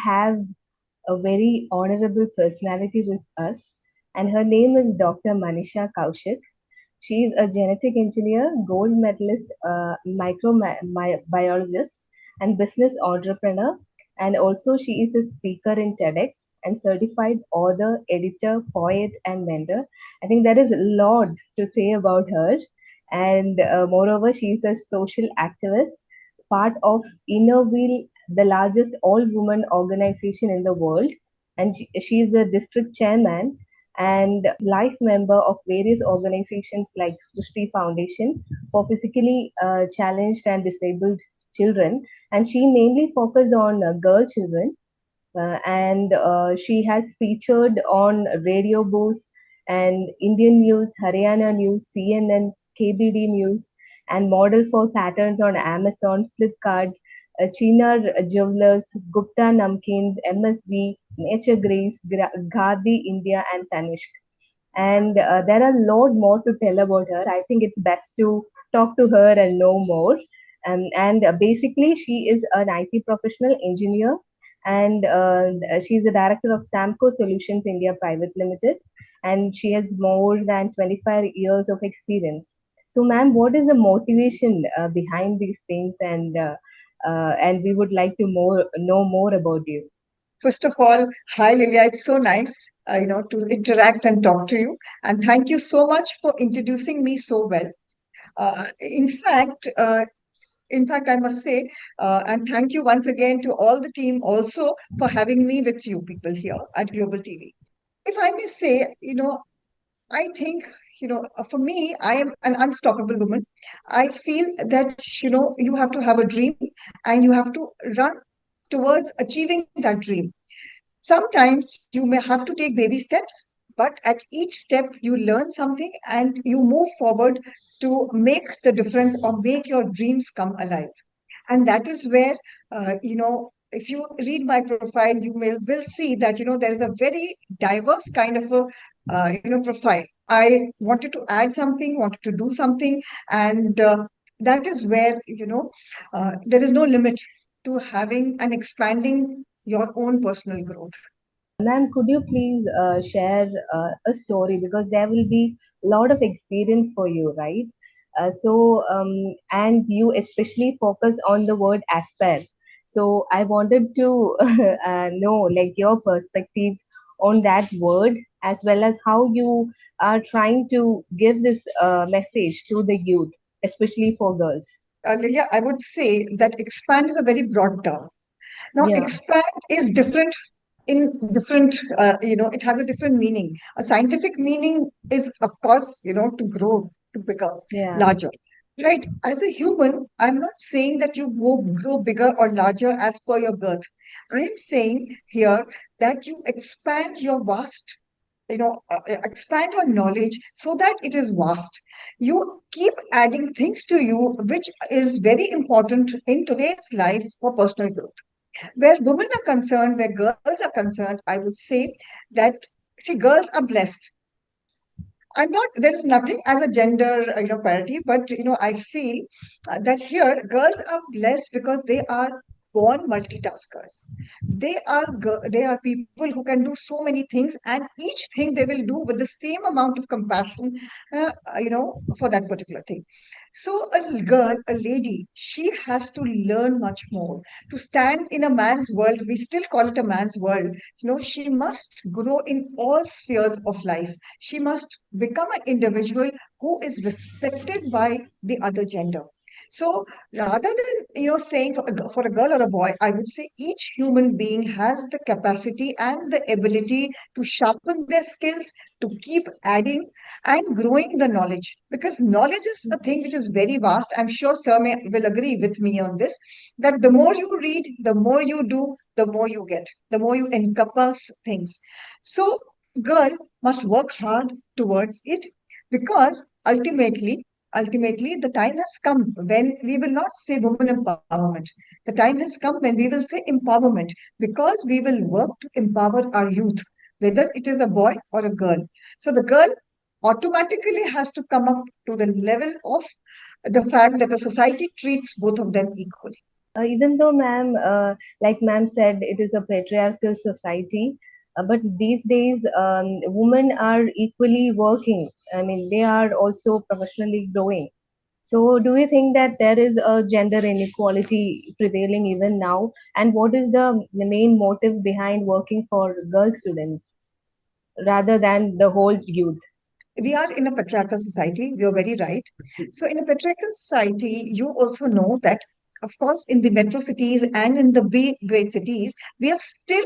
have a very honorable personality with us, and her name is Dr. Manisha Kaushik. She is a genetic engineer, gold medalist, microbiologist, and business entrepreneur. And also, she is a speaker in TEDx and certified author, editor, poet, and mentor. I think there is a lot to say about her. And moreover, she is a social activist, part of Inner Wheel, the largest all woman organization in the world. And she is a district chairman and life member of various organizations like Srishti Foundation for physically challenged and disabled children. And she mainly focuses on girl children. And she has featured on radio boosts and Indian News, Haryana News, CNN, KBD News, and model for patterns on Amazon, Flipkart, Chinar Jewelers, Gupta Namkeens, MSG, Nature Grace, Ghadi India, and Tanishq. And there are a lot more to tell about her. I think it's best to talk to her and know more. And basically, she is an IT professional engineer, and she's the director of Samco Solutions India Private Limited, and she has more than 25 years of experience. So, ma'am, what is the motivation behind these things? And we would like to know more about you. First of all, hi Lilia. It's so nice, to interact and talk to you. And thank you so much for introducing me so well. Uh, in fact, uh, in fact, I must say, and thank you once again to all the team also for having me with you people here at Global TV. If I may say, I think, for me, I am an unstoppable woman. I feel that, you have to have a dream and you have to run towards achieving that dream. Sometimes you may have to take baby steps, but at each step you learn something and you move forward to make the difference or make your dreams come alive. And that is where, if you read my profile, you will see that, there is a very diverse kind of a, profile. I wanted to add something, wanted to do something, and that is where, there is no limit to having and expanding your own personal growth. Ma'am, could you please share a story, because there will be a lot of experience for you, right? And you especially focus on the word aspire. So I wanted to know like your perspective on that word, as well as how you are trying to give this message to the youth, especially for girls. Lilia, I would say that expand is a very broad term. Now, Yeah, expand is different in different, it has a different meaning. A scientific meaning is, of course, to grow, to become yeah. larger. Right? As a human, I'm not saying that you grow bigger or larger as per your birth. I'm saying here that you expand your vast, expand your knowledge so that it is vast. You keep adding things to you, which is very important in today's life for personal growth. Where women are concerned, where girls are concerned, I would say that, see, girls are blessed. I'm not, there's nothing as a gender, parity, but, I feel that here girls are blessed because they are born multitaskers. They are people who can do so many things, and each thing they will do with the same amount of compassion, for that particular thing. So a girl, a lady, she has to learn much more to stand in a man's world. We still call it a man's world. She must grow in all spheres of life. She must become an individual who is respected by the other gender. So rather than, saying for a girl or a boy, I would say each human being has the capacity and the ability to sharpen their skills, to keep adding and growing the knowledge, because knowledge is a thing which is very vast. I'm sure sir will agree with me on this, that the more you read, the more you do, the more you get, the more you encompass things. So girl must work hard towards it, because ultimately the time has come when we will not say woman empowerment. The time has come when we will say empowerment, because we will work to empower our youth, whether it is a boy or a girl. So the girl automatically has to come up to the level of the fact that the society treats both of them equally. Even though, ma'am, like ma'am said, it is a patriarchal society, but these days, women are equally working. I mean, they are also professionally growing. So, do you think that there is a gender inequality prevailing even now? And what is the main motive behind working for girl students rather than the whole youth? We are in a patriarchal society. You're very right. So, in a patriarchal society, you also know that, of course, in the metro cities and in the B grade cities, we are still,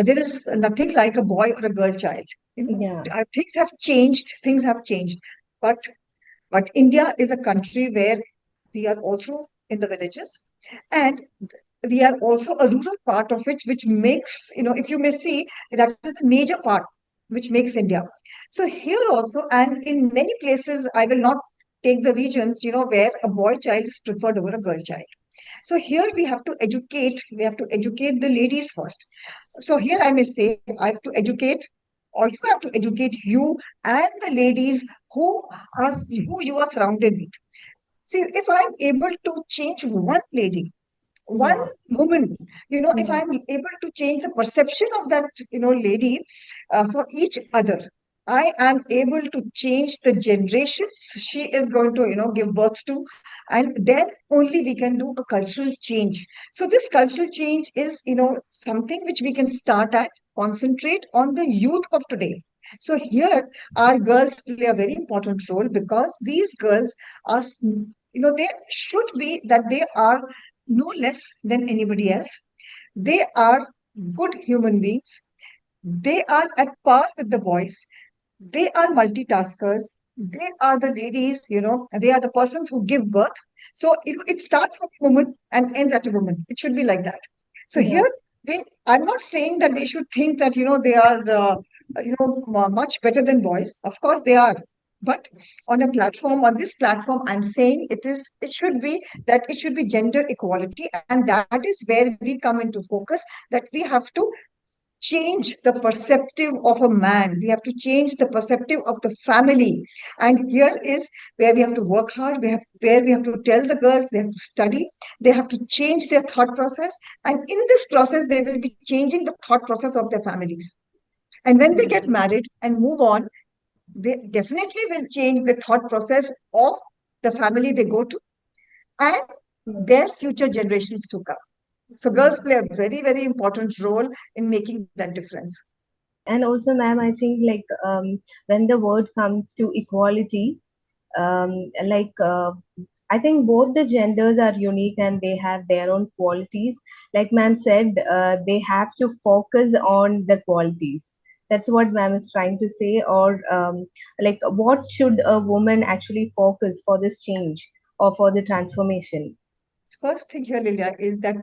there is nothing like a boy or a girl child. Yeah, Things have changed. Things have changed. But India is a country where we are also in the villages, and we are also a rural part of it, which makes, if you may see, that is a major part which makes India. So here also, and in many places, I will not take the regions, where a boy child is preferred over a girl child. So here we have to educate the ladies first. So here I may say, I have to educate, or you have to educate you and the ladies who who you are surrounded with. See, if I'm able to change one lady, one yeah, woman, if yeah, I'm able to change the perception of that, lady for each other, I am able to change the generations she is going to, give birth to. And then only we can do a cultural change. So this cultural change is, something which we can start at, concentrate on the youth of today. So here, our girls play a very important role because these girls are, they should be that they are no less than anybody else. They are good human beings. They are at par with the boys. They are multitaskers. They are the ladies, they are the persons who give birth. So it starts with a woman and ends at a woman. It should be like that. So yeah, here, I'm not saying that they should think that, they are, much better than boys. Of course they are. But on this platform, I'm saying it should be that it should be gender equality. And that is where we come into focus, that we have to change the perceptive of a man. We have to change the perceptive of the family. And here is where we have to work hard. Where we have to tell the girls they have to study. They have to change their thought process. And in this process, they will be changing the thought process of their families. And when they get married and move on, they definitely will change the thought process of the family they go to and their future generations to come. So yeah. girls play a very, very important role in making that difference. And also, ma'am, I think like when the word comes to equality, like I think both the genders are unique and they have their own qualities. Like ma'am said, they have to focus on the qualities. That's what ma'am is trying to say. Or like, what should a woman actually focus for this change or for the transformation? First thing here, Lilia, is that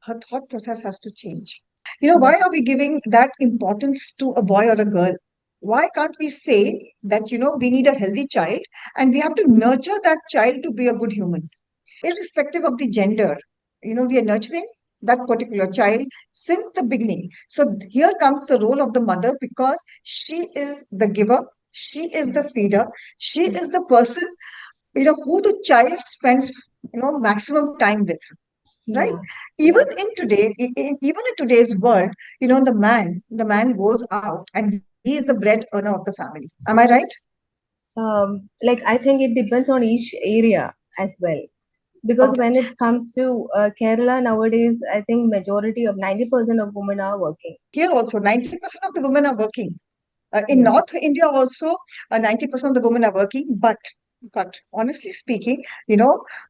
her thought process has to change. Yeah, Why are we giving that importance to a boy or a girl? Why can't we say that, we need a healthy child and we have to nurture that child to be a good human, irrespective of the gender? We are nurturing that particular child since the beginning. So here comes the role of the mother because she is the giver, she is the feeder, she is the person, who the child spends, maximum time with, right? yeah, Even yeah. even in today's world, the man goes out and he is the bread earner of the family. Am I right? Like I think it depends on each area as well, because Okay. when it comes to Kerala nowadays, I think majority of 90% of women are working. Here also, 90% of the women are working. In Yeah, North India also, 90% of the women are working. But honestly speaking,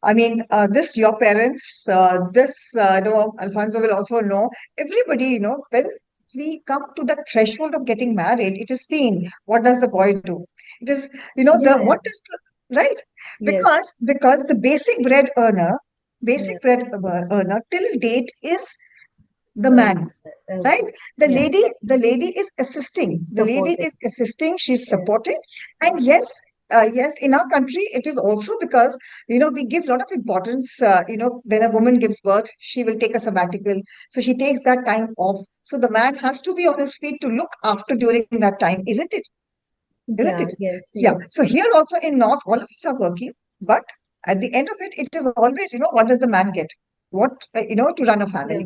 I mean, this your parents, Alfonso will also know. Everybody, when we come to the threshold of getting married, it is seen what does the boy do. It is, the yeah, what yeah. is the right Yes, because the yeah, basic bread earner till date is the man. man, right? Okay, the yeah, lady the lady is assisting, supporting. she's Yeah, supporting. And yes, yes, in our country it is also because we give a lot of importance, when a woman gives birth she will take a sabbatical, so she takes that time off, so the man has to be on his feet to look after during that time, isn't it? yeah, yes, Yeah, yes, so here also in north all of us are working, but at the end of it it is always, what does the man get? to run a family.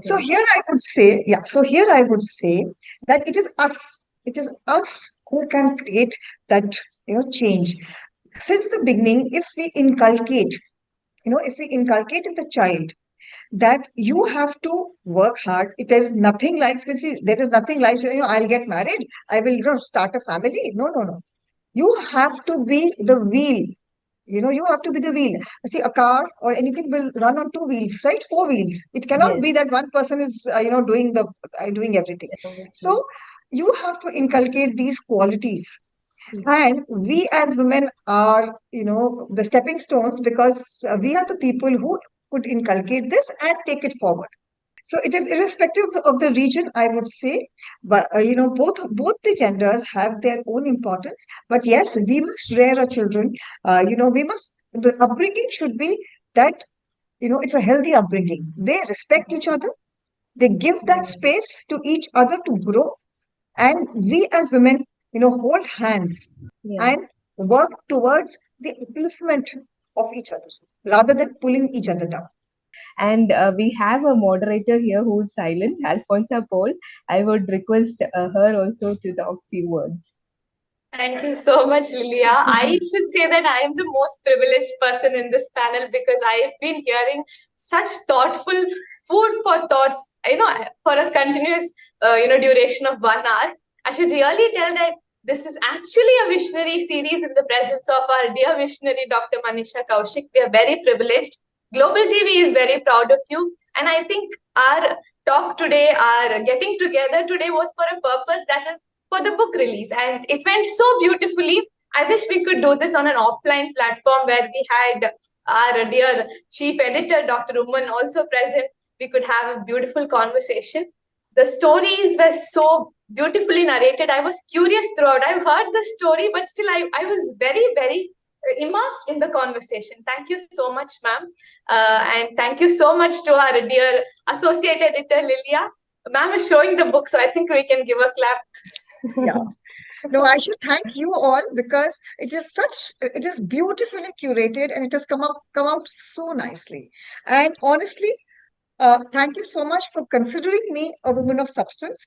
So Okay. here I would say, yeah, so here I would say that it is us who can create that, change. Since the beginning, if we inculcate in the child that you have to work hard. It is nothing like, there is nothing like, I'll get married, I will, start a family. No, no, no. You have to be the wheel. You have to be the wheel. See, a car or anything will run on two wheels, right? Four wheels. It cannot be Yes. that one person is, doing everything. Obviously. So you have to inculcate these qualities, and we as women are, the stepping stones, because we are the people who could inculcate this and take it forward. So it is irrespective of the region, I would say, but both the genders have their own importance. But yes, we must rear our children. We must. The upbringing should be that, it's a healthy upbringing. They respect each other. They give that space to each other to grow, and we as women, hold hands Yeah. and work towards the upliftment of each other rather than pulling each other down. And we have a moderator here who's silent, Alfonso Paul. I would request her also to talk few words. Thank you so much, Lilia. I should say that I am the most privileged person in this panel because I have been hearing such thoughtful food for thoughts, for a continuous, duration of 1 hour. I should really tell that this is actually a visionary series in the presence of our dear visionary, Dr. Manisha Kaushik. We are very privileged. Global TV is very proud of you. And I think our talk today, our getting together today was for a purpose, that is for the book release, and it went so beautifully. I wish we could do this on an offline platform where we had our dear chief editor, Dr. Uman, also present. We could have a beautiful conversation. The stories were so beautifully narrated. I was curious throughout. I've heard the story, but still I was very, very immersed in the conversation. Thank you so much, ma'am. And thank you so much to our dear associate editor, Lilia. Ma'am is showing the book, so I think we can give a clap. Yeah. No, I should thank you all, because it is beautifully curated, and it has come out so nicely. And honestly, thank you so much for considering me a woman of substance.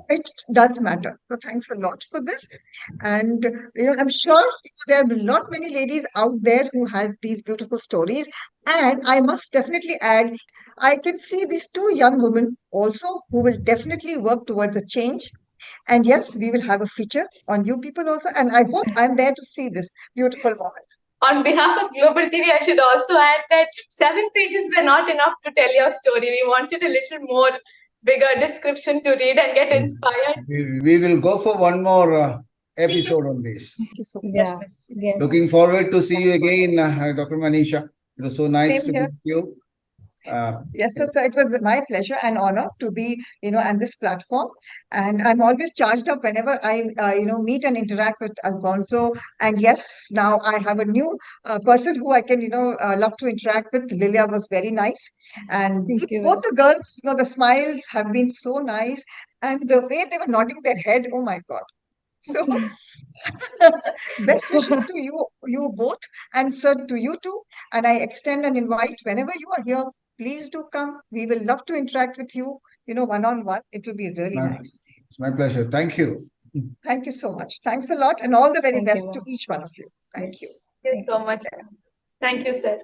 It does matter. So thanks a lot for this. And I'm sure there are not many ladies out there who have these beautiful stories. And I must definitely add, I can see these two young women also who will definitely work towards a change. And yes, we will have a feature on you people also. And I hope I'm there to see this beautiful moment. On behalf of Global TV, I should also add that 7 pages were not enough to tell your story. We wanted a little more bigger description to read and get inspired. We will go for one more episode on this. Thank you so much. Yeah. Yes. Looking forward to see you again, Dr. Manisha. It was so nice Same to here. meet you. Yes, so it was my pleasure and honor to be, on this platform. And I'm always charged up whenever I, meet and interact with Alfonso. And yes, now I have a new person who I can, love to interact with. Lilia was very nice. And Thank you. both the girls, the smiles have been so nice. And the way they were nodding their head, oh my God. So best wishes to you both, and sir, to you too. And I extend an invite whenever you are here. Please do come. We will love to interact with you, one on one. It will be really nice. It's my pleasure. Thank you. Thank you so much. Thanks a lot, and all the very Thank best you, to ma'am. each one of you. Thank you. Thank you so much. Thank you, sir.